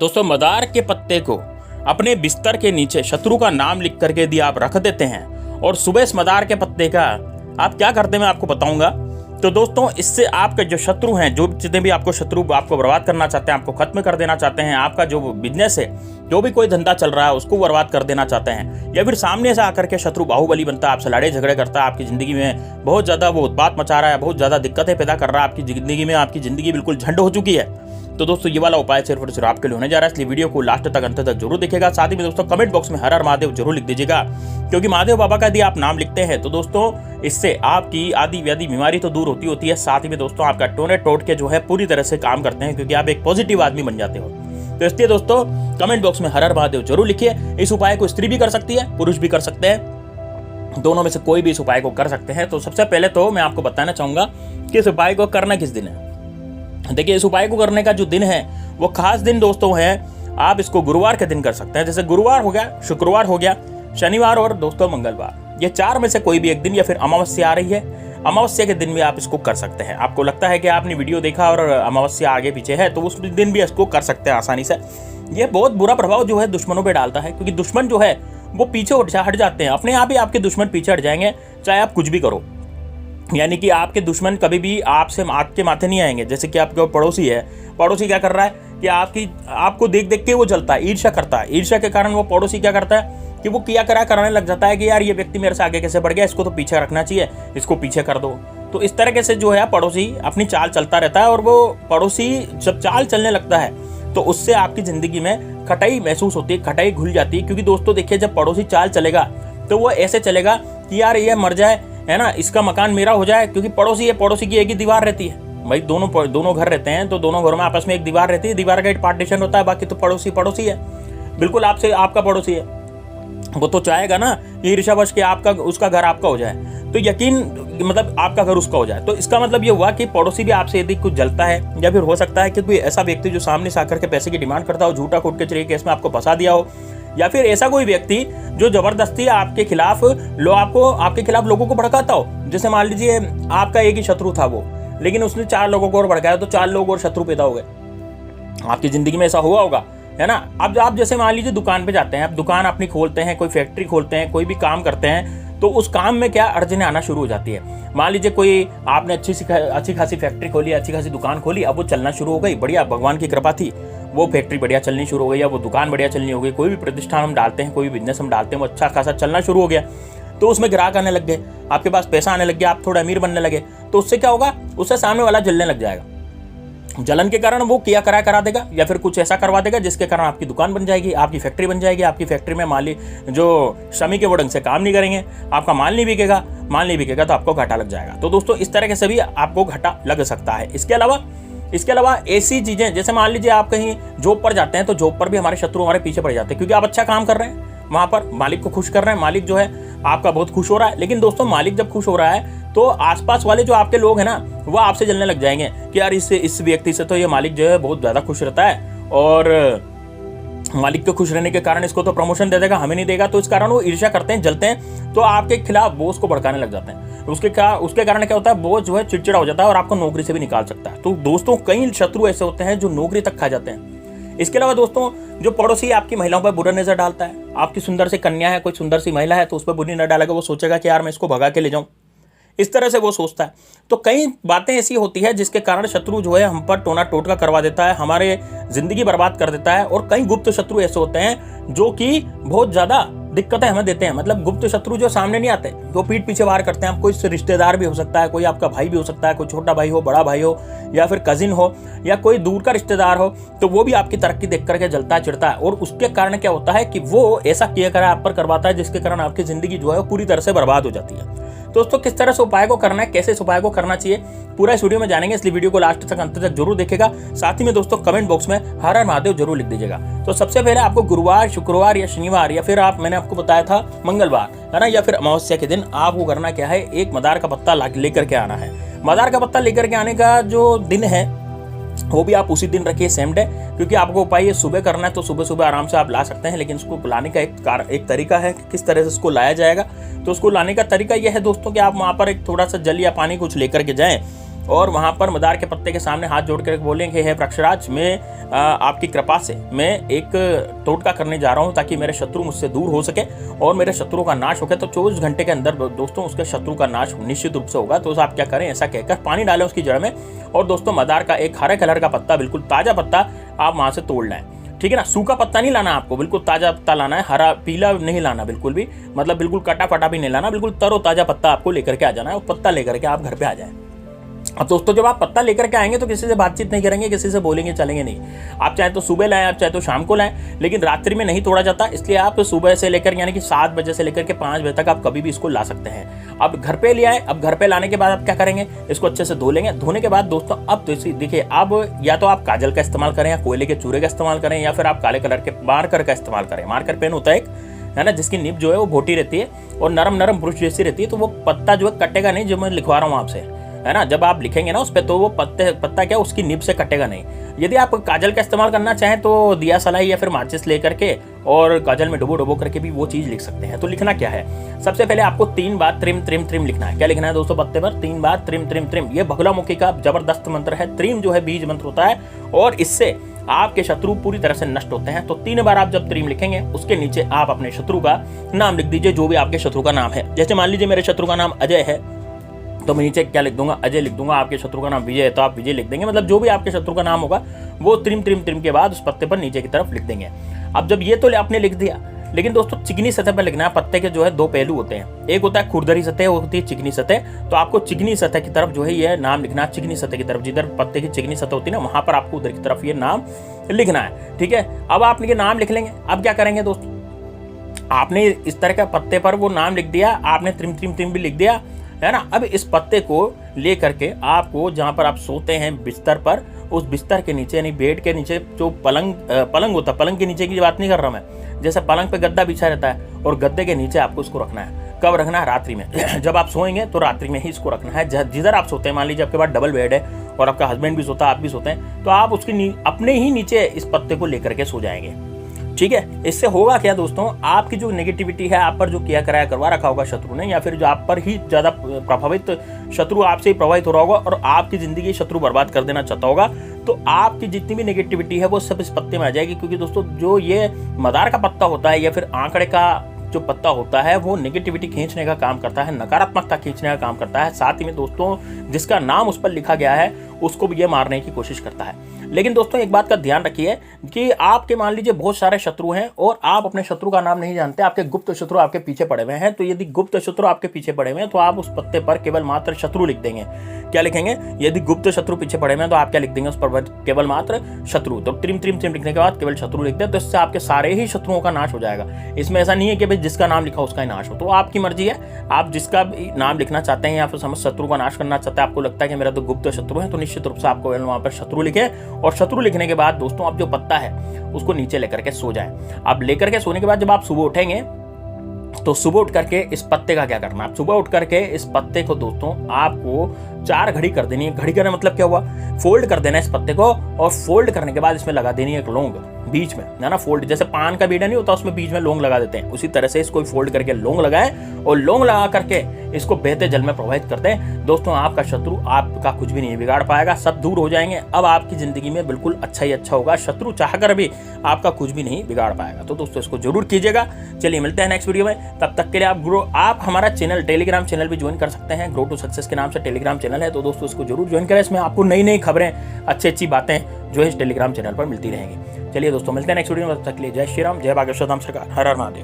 दोस्तों मदार के पत्ते को अपने बिस्तर के नीचे शत्रु का नाम लिख करके यदि आप रख देते हैं और सुबह इस मदार के पत्ते का आप क्या करते हैं मैं आपको बताऊंगा। तो दोस्तों इससे आपके जो शत्रु हैं, जो जितने भी आपको शत्रु आपको बर्बाद करना चाहते हैं, आपको खत्म कर देना चाहते हैं, आपका जो बिजनेस है, जो भी कोई धंधा चल रहा है उसको बर्बाद कर देना चाहते हैं, या फिर सामने से आकर के शत्रु बाहुबली बनता है, आपसे लड़ाई झगड़े करता है, आपकी जिंदगी में बहुत ज्यादा वो उत्पात मचा रहा है, बहुत ज्यादा दिक्कतें पैदा कर रहा है आपकी जिंदगी में, आपकी जिंदगी बिल्कुल झंड हो चुकी है, तो दोस्तों ये वाला उपाय सिर्फ और सिर्फ आपके लिए होने जा रहा है। इसलिए वीडियो को लास्ट तक अंत तक जरूर देखिएगा। साथ ही में दोस्तों कमेंट बॉक्स में हर हर महादेव जरूर लिख दीजिएगा, क्योंकि महादेव बाबा का यदि आप नाम लिखते हैं तो दोस्तों इससे आपकी आदि व्याधि बीमारी तो दूर होती है, साथ ही में दोस्तों आपका टोने टोटके जो है पूरी तरह से काम करते हैं, क्योंकि आप एक पॉजिटिव आदमी बन जाते हो। तो इसलिए दोस्तों कमेंट बॉक्स में हर हर महादेव जरूर लिखिए। इस उपाय को स्त्री भी कर सकती है, पुरुष भी कर सकते हैं, दोनों में से कोई भी इस उपाय को कर सकते हैं। तो सबसे पहले तो मैं आपको बताना चाहूंगा कि इस उपाय को करना किस दिन है। देखिए इस उपाय को करने का जो दिन है वो खास दिन दोस्तों है, आप इसको गुरुवार के दिन कर सकते हैं। जैसे गुरुवार हो गया, शुक्रवार हो गया, शनिवार और दोस्तों मंगलवार, ये चार में से कोई भी एक दिन, या फिर अमावस्या आ रही है, अमावस्या के दिन भी आप इसको कर सकते हैं। आपको लगता है कि आपने वीडियो देखा और अमावस्या आगे पीछे है तो उस दिन भी इसको कर सकते हैं आसानी से। ये बहुत बुरा प्रभाव जो है दुश्मनों पे डालता है, क्योंकि दुश्मन जो है वो पीछे हट जाते हैं, अपने आप ही आपके दुश्मन पीछे हट जाएंगे, चाहे आप कुछ भी करो। यानी कि आपके दुश्मन कभी भी आपसे आपके माथे नहीं आएंगे। जैसे कि आपका पड़ोसी है, पड़ोसी क्या कर रहा है कि आपको देख देख के वो जलता है, ईर्ष्या करता है, ईर्ष्या के कारण वो पड़ोसी क्या करता है कि वो किया करा कराने लग जाता है कि यार ये व्यक्ति मेरे से आगे कैसे बढ़ गया, इसको तो पीछे रखना चाहिए, इसको पीछे कर दो। तो इस तरीके से जो है पड़ोसी अपनी चाल चलता रहता है, और वो पड़ोसी जब चाल चलने लगता है तो उससे आपकी जिंदगी में खटाई महसूस होती है, खटाई घुल जाती है। क्योंकि दोस्तों देखिए जब पड़ोसी चाल चलेगा तो वो ऐसे चलेगा कि यार ये मर जाए, है ना, इसका मकान मेरा हो जाए, क्योंकि पड़ोसी है, पड़ोसी की एक ही दीवार रहती है भाई, दोनों घर रहते हैं तो दोनों घरों में आपस में एक दीवार रहती है, दीवार का एक पार्टीशन होता है, बाकी तो पड़ोसी है, बिल्कुल आपसे आपका पड़ोसी है। वो तो चाहेगा ना ईर्ष्यावश के उसका घर आपका हो जाए, तो यकीन मतलब आपका घर उसका हो जाए। तो इसका मतलब ये हुआ कि पड़ोसी भी आपसे यदि कुछ जलता है, या फिर हो सकता है कि कोई ऐसा व्यक्ति जो सामने से आकर के पैसे की डिमांड करता हो, झूठा कोर्ट कचहरी केस में आपको फंसा दिया हो, या फिर ऐसा कोई व्यक्ति जो जबरदस्ती आपके खिलाफ लोगों को भड़काता हो। जैसे मान लीजिए आपका एक ही शत्रु था वो, लेकिन उसने 4 लोगों को और भड़काया, तो 4 लोग और शत्रु पैदा हो गए। आपकी जिंदगी में ऐसा हुआ होगा, है ना। अब आप जैसे मान लीजिए दुकान पे जाते हैं, आप दुकान अपनी खोलते हैं, कोई फैक्ट्री खोलते हैं, कोई भी काम करते हैं, तो उस काम में क्या अड़चनें आना शुरू हो जाती है। मान लीजिए कोई आपने अच्छी खासी फैक्ट्री खोली, अच्छी खासी दुकान खोली, अब वो चलना शुरू हो गई, बढ़िया भगवान की कृपा थी, वो फैक्ट्री बढ़िया चलनी शुरू हो गई, या वो दुकान बढ़िया चलनी हो गई, कोई भी प्रतिष्ठान हम डालते हैं, कोई भी बिजनेस हम डालते हैं, वो अच्छा खासा चलना शुरू हो गया, तो उसमें ग्राहक आने लग गए, आपके पास पैसा आने लग गया, आप थोड़ा अमीर बनने लगे, तो उससे क्या होगा, उससे सामने वाला जलने लग जाएगा। जलन के कारण वो किया करा देगा, या फिर कुछ ऐसा करवा देगा जिसके कारण आपकी दुकान बन जाएगी, आपकी फैक्ट्री बन जाएगी, आपकी फैक्ट्री में माली जो श्रमिक है वो ढंग से काम नहीं करेंगे, आपका माल नहीं बिकेगा तो आपको घाटा लग जाएगा। तो दोस्तों इस तरह से भी आपको घाटा लग सकता है। इसके अलावा ऐसी चीजें, जैसे मान लीजिए आप कहीं जॉब पर जाते हैं, तो जॉब पर भी हमारे शत्रु हमारे पीछे पड़ जाते हैं, क्योंकि आप अच्छा काम कर रहे हैं, वहां पर मालिक को खुश कर रहे हैं, मालिक जो है आपका बहुत खुश हो रहा है। लेकिन दोस्तों मालिक जब खुश हो रहा है तो आसपास वाले जो आपके लोग हैं ना, वो आपसे जलने लग जाएंगे कि यार इस व्यक्ति से तो ये मालिक जो है बहुत ज्यादा खुश रहता है, और मालिक के खुश रहने के कारण इसको तो प्रमोशन दे देगा, हमें नहीं देगा। तो इस कारण वो ईर्ष्या करते हैं, जलते हैं, तो आपके खिलाफ बॉस को भड़काने लग जाते हैं। उसके कारण क्या होता है, बॉस जो है चिड़चिड़ा हो जाता है और आपको नौकरी से भी निकाल सकता है। तो दोस्तों कई शत्रु ऐसे होते हैं जो नौकरी तक खा जाते हैं। इसके अलावा दोस्तों जो पड़ोसी आपकी महिलाओं पर बुरा नजर डालता है, आपकी सुंदर सी कन्या है, कोई सुंदर सी महिला है, तो उस पर बुरी नजर डालेगा, वो सोचेगा कि यार मैं इसको भगा के ले जाऊं, इस तरह से वो सोचता है। तो कई बातें ऐसी होती है जिसके कारण शत्रु जो है हम पर टोना टोटका करवा देता है, हमारे जिंदगी बर्बाद कर देता है। और कई गुप्त शत्रु ऐसे होते हैं जो कि बहुत ज्यादा दिक्कतें हमें देते हैं। मतलब गुप्त शत्रु जो सामने नहीं आते, जो पीठ पीछे वार करते हैं। कोई रिश्तेदार भी हो सकता है, कोई आपका भाई भी हो सकता है, कोई छोटा भाई हो, बड़ा भाई हो, या फिर कजिन हो, या कोई दूर का रिश्तेदार हो, तो वो भी आपकी तरक्की देख करके जलता चिढ़ता है। और उसके कारण क्या होता है कि वो ऐसा किया करा आप पर करवाता है, जिसके कारण आपकी जिंदगी जो है पूरी तरह से बर्बाद हो जाती है। दोस्तों किस तरह से उपाय को करना है, कैसे इस उपाय को करना चाहिए, पूरा इस वीडियो में जानेंगे, इसलिए वीडियो को लास्ट तक अंत तक जरूर देखेगा। साथ ही में दोस्तों कमेंट बॉक्स में हर हर महादेव जरूर लिख दीजिएगा। तो सबसे पहले आपको गुरुवार, शुक्रवार या शनिवार, या फिर मैंने आपको बताया था मंगलवार, है ना, या फिर अमावस्या के दिन आपको करना क्या है, एक मदार का पत्ता लेकर के आना है। मदार का पत्ता लेकर के आने का जो दिन है वो भी आप उसी दिन रखिए, सेम डे, क्योंकि आपको उपाय ये सुबह करना है, तो सुबह सुबह आराम से आप ला सकते हैं। लेकिन उसको लाने का एक तरीका है कि किस तरह से उसको लाया जाएगा। तो उसको लाने का तरीका यह है दोस्तों कि आप वहाँ पर एक थोड़ा सा जल या पानी कुछ लेकर के जाएं, और वहाँ पर मदार के पत्ते के सामने हाथ जोड़ कर बोलेंगे, हे वृक्षराज, मैं आपकी कृपा से मैं एक टोटका करने जा रहा हूँ ताकि मेरे शत्रु मुझसे दूर हो सके और मेरे शत्रुओं का नाश हो सके। तो 24 घंटे के अंदर दोस्तों उसके शत्रु का नाश निश्चित रूप से होगा। तो आप क्या करें, ऐसा कहकर पानी डालें उसकी जड़ में, और दोस्तों मदार का एक हरे कलर का पत्ता, बिल्कुल ताज़ा पत्ता आप वहाँ से तोड़ लाएं। ठीक है ना, सूखा पत्ता नहीं लाना आपको, बिल्कुल ताज़ा पत्ता लाना है, हरा पीला नहीं लाना बिल्कुल भी, मतलब बिल्कुल कटा फटा भी नहीं लाना, बिल्कुल तरो ताज़ा पत्ता आपको लेकर के आ जाना है। और पत्ता लेकर के आप घर पे आ जाएं। अब दोस्तों जब आप पत्ता लेकर के आएंगे तो किसी से बातचीत नहीं करेंगे, किसी से बोलेंगे चलेंगे नहीं। आप चाहे तो सुबह लाएं, आप चाहे तो शाम को लाएं, लेकिन रात्रि में नहीं तोड़ा जाता, इसलिए आप सुबह से लेकर यानी कि 7 बजे से लेकर के 5 बजे तक आप कभी भी इसको ला सकते हैं। अब घर पे ले आए, अब घर पे लाने के बाद आप क्या करेंगे, इसको अच्छे से धो लेंगे। धोने के बाद दोस्तों अब देखिए, अब या तो आप काजल का इस्तेमाल करें, या कोयले के चूरे का इस्तेमाल करें, या फिर आप काले कलर के मार्कर का इस्तेमाल करें। मार्कर पेन होता है एक, है ना, जिसकी निब जो है वो मोटी रहती है और नरम नरम ब्रश जैसी रहती है, तो वो पत्ता जो है कटेगा नहीं, जो मैं लिखवा रहा हूँ आपसे, है ना। जब आप लिखेंगे ना उस पर, तो वो पत्ता क्या उसकी निब से कटेगा नहीं। यदि आप काजल का इस्तेमाल करना चाहें तो दिया सलाई या फिर माचिस लेकर के और काजल में डुबो करके भी वो चीज़ लिख सकते हैं। तो लिखना क्या है, सबसे पहले आपको 3 बार त्रिम त्रिम त्रिम लिखना है। क्या लिखना है दोस्तों, पत्ते पर 3 बार त्रिम त्रिम त्रिम। ये बगुलामुखी का जबरदस्त मंत्र है। त्रिम जो है बीज मंत्र होता है और इससे आपके शत्रु पूरी तरह से नष्ट होते हैं। तो 3 बार आप जब त्रिम लिखेंगे उसके नीचे आप अपने शत्रु का नाम लिख दीजिए, जो भी आपके शत्रु का नाम है। जैसे मान लीजिए मेरे शत्रु का नाम अजय है, तो मैं नीचे क्या लिख दूंगा, अजय लिख दूंगा। आपके शत्रु का नाम विजय है तो आप विजय लिख देंगे, मतलब जो भी आपके शत्रु का नाम होगा वो त्रिम त्रिम त्रिम के बाद उस पत्ते पर नीचे की तरफ लिख देंगे। अब जब ये तो आपने लिख दिया, लेकिन दोस्तों चिकनी सतह पर लिखना है। पत्ते के जो है 2 पहलू होते हैं, एक होता है खुरदरी सतह, वो होती है चिकनी सतह। तो आपको चिकनी सतह की तरफ जो है ये नाम लिखना है। चिकनी सतह की तरफ, जिधर पत्ते की चिकनी सतह होती है ना, वहां पर आपको उधर की तरफ ये नाम लिखना है। ठीक है, अब आप ये नाम लिख लेंगे। अब क्या करेंगे दोस्तों, आपने इस तरह का पत्ते पर वो नाम लिख दिया, आपने त्रिम त्रिम त्रिम भी लिख दिया, है ना। अब इस पत्ते को ले करके आपको जहां पर आप सोते हैं बिस्तर पर, उस बिस्तर के नीचे यानी बेड के नीचे जो पलंग होता है, पलंग के नीचे की बात नहीं कर रहा मैं, जैसे पलंग पे गद्दा बिछा रहता है और गद्दे के नीचे आपको इसको रखना है। कब रखना है, रात्रि में। जब आप सोएंगे तो रात्रि में ही इसको रखना है। जिधर आप सोते हैं, मान लीजिए आपके पास डबल बेड है और आपका हस्बैंड भी सोता है, आप भी सोते हैं, तो आप उसकी अपने ही नीचे इस पत्ते को लेकर के सो जाएंगे। ठीक है, इससे होगा क्या दोस्तों, आपकी जो नेगेटिविटी है, आप पर जो किया कराया करवा रखा होगा शत्रु ने, या फिर जो आप पर ही ज्यादा प्रभावित शत्रु आपसे ही प्रभावित हो रहा होगा और आपकी जिंदगी शत्रु बर्बाद कर देना चाहता होगा, तो आपकी जितनी भी नेगेटिविटी है वो सब इस पत्ते में आ जाएगी। क्योंकि दोस्तों जो ये मदार का पत्ता होता है या फिर आंकड़े का जो पत्ता होता है वो नेगेटिविटी खींचने का काम करता है, नकारात्मकता खींचने का काम करता है। साथ ही में दोस्तों जिसका नाम उस पर लिखा गया है उसको भी ये मारने की कोशिश करता है। लेकिन दोस्तों एक बात का ध्यान रखिए कि आपके मान लीजिए बहुत सारे शत्रु हैं और आप अपने शत्रु का नाम नहीं जानते, आपके गुप्त शत्रु आपके पीछे पड़े हुए हैं। तो यदि गुप्त शत्रु आपके पीछे पड़े हुए हैं तो आप उस पत्ते पर केवल मात्र शत्रु लिख देंगे। क्या लिखेंगे, यदि गुप्त शत्रु पीछे पड़े हुए हैं तो आप क्या लिख देंगे उस पर, केवल मात्र शत्रु। तो त्रिम त्रिम त्रिम लिखने के बाद केवल शत्रु लिख दे, तो इससे आपके सारे ही शत्रुओं का नाश हो जाएगा। इसमें ऐसा नहीं है कि भाई जिसका नाम लिखा उसका ही नाश हो, तो आपकी मर्जी है, आप जिसका भी नाम लिखना चाहते हैं या फिर समझ शत्रु का नाश करना चाहते हैं, आपको लगता है कि मेरा तो गुप्त शत्रु है, तो निश्चित रूप से आपको वहां पर शत्रु लिखे और शत्रु लिखने के बाद दोस्तों आप जो पत्ता है उसको नीचे लेकर के सो जाए। आप लेकर के सोने के बाद जब आप सुबह उठेंगे तो सुबह उठ करके इस पत्ते का क्या करना है, आप सुबह उठ करके इस पत्ते को दोस्तों आपको 4 घड़ी कर देनी है। घड़ी करने मतलब क्या हुआ, फोल्ड कर देना है इस पत्ते को और फोल्ड करने के बाद इसमें लगा देनी है एक लौंग बीच में, है ना। फोल्ड जैसे पान का बीड़ा नहीं होता उसमें बीच में लौंग लगा देते हैं, उसी तरह से इसको फोल्ड करके लौंग लगाएं और लौंग लगा करके इसको बहते जल में प्रवाहित कर दें। दोस्तों आपका शत्रु आपका कुछ भी नहीं बिगाड़ पाएगा, सब दूर हो जाएंगे। अब आपकी जिंदगी में बिल्कुल अच्छा ही अच्छा होगा, शत्रु चाहकर भी आपका कुछ भी नहीं बिगाड़ पाएगा। तो दोस्तों इसको जरूर कीजिएगा। चलिए मिलते हैं नेक्स्ट वीडियो में, तब तक के लिए आप हमारा चैनल टेलीग्राम चैनल भी ज्वाइन कर सकते हैं। ग्रो टू सक्सेस के नाम से टेलीग्राम चैनल है, तो दोस्तों इसको जरूर ज्वाइन करें। इसमें आपको नई नई खबरें, अच्छी बातें जो है इस टेलीग्राम चैनल पर मिलती रहेंगी। चलिए दोस्तों मिलते हैं नेक्स्ट वीडियो में, तब तक के लिए जय श्री राम, जय बागेश्वर धाम सरकार, हर हर महादेव।